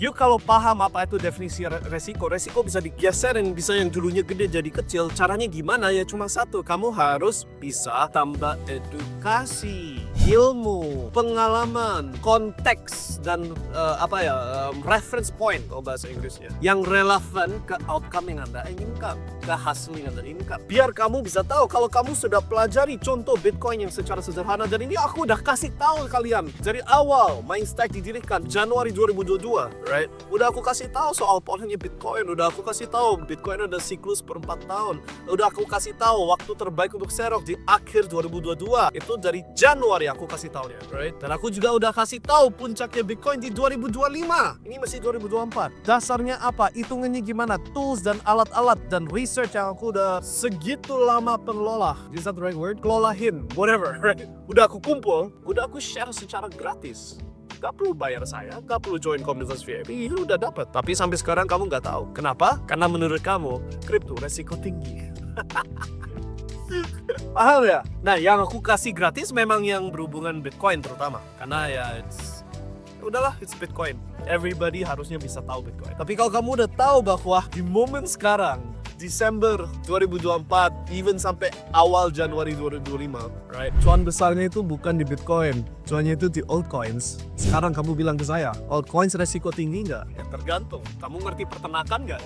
You kalau paham apa itu definisi resiko bisa digeser dan bisa yang dulunya gede jadi kecil. Caranya gimana? Ya cuma satu, kamu harus bisa tambah edukasi, ilmu, pengalaman, konteks, dan reference point kalau bahasa Inggrisnya, yang relevan ke outcome yang Anda inginkan, ke hasil yang Anda inginkan. Biar kamu bisa tahu kalau kamu sudah pelajari contoh Bitcoin yang secara sederhana, dan ini aku udah kasih tahu kalian dari awal Mindstack didirikan Januari 2022, right? Udah aku kasih tahu soal portfolio Bitcoin, udah aku kasih tahu Bitcoin ada siklus per 4 tahun, udah aku kasih tahu waktu terbaik untuk Xerox di akhir 2022, itu dari Januari aku kasih tahu ya, right? Dan aku juga udah kasih tahu puncaknya Bitcoin di 2025, ini masih 2024. Dasarnya apa? Hitungannya gimana? Tools dan alat-alat dan research yang aku udah segitu lama pengelola, is that the right word? Kelolahin, whatever, right? Udah aku kumpul, udah aku share secara gratis. Gak perlu bayar saya, gak perlu join komunitas VIP, itu udah dapat. Tapi sampai sekarang kamu gak tahu. Kenapa? Karena menurut kamu, kripto resiko tinggi. Paham ya? Nah, yang aku kasih gratis memang yang berhubungan Bitcoin terutama. Karena ya, udahlah, it's Bitcoin. Everybody harusnya bisa tahu Bitcoin. Tapi kalau kamu udah tahu bahwa di momen sekarang, Desember 2024, even sampai awal Januari 2025, right? Cuan besarnya itu bukan di Bitcoin, cuannya itu di altcoins. Sekarang kamu bilang ke saya, altcoins resiko tinggi nggak? Ya tergantung. Kamu ngerti peternakan nggak?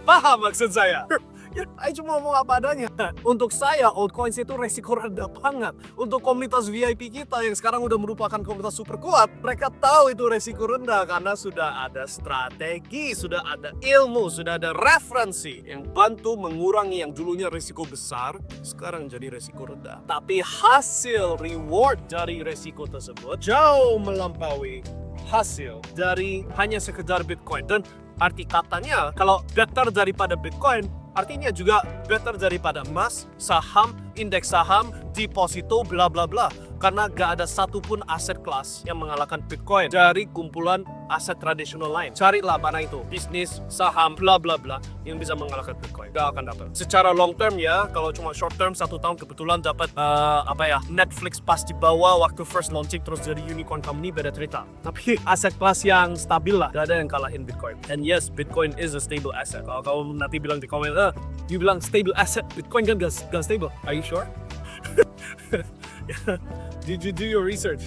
Paham maksud saya? Ya, saya cuma ngomong apa adanya. Untuk saya, altcoins itu resiko rendah banget. Untuk komunitas VIP kita yang sekarang udah merupakan komunitas super kuat, mereka tahu itu resiko rendah karena sudah ada strategi, sudah ada ilmu, sudah ada referensi yang bantu mengurangi yang dulunya resiko besar, sekarang jadi resiko rendah. Tapi hasil reward dari resiko tersebut jauh melampaui hasil dari hanya sekedar Bitcoin. Dan arti katanya, kalau better daripada Bitcoin, artinya juga better daripada emas, saham, indeks saham, deposito, bla bla bla. Karena gak ada satupun aset kelas yang mengalahkan Bitcoin dari kumpulan aset tradisional lain. Carilah mana itu, bisnis, saham, bla bla bla, yang bisa mengalahkan Bitcoin. Gak akan dapat. Secara long term ya, kalau cuma short term 1 tahun kebetulan dapat Netflix pas di bawah waktu first launching terus jadi unicorn company, beda cerita. Tapi aset kelas yang stabil lah, gak ada yang kalahin Bitcoin. And yes, Bitcoin is a stable asset. Kalau kamu nanti bilang di komen, you bilang stable asset, Bitcoin kan gak stable. Are you sure? Did you do your research?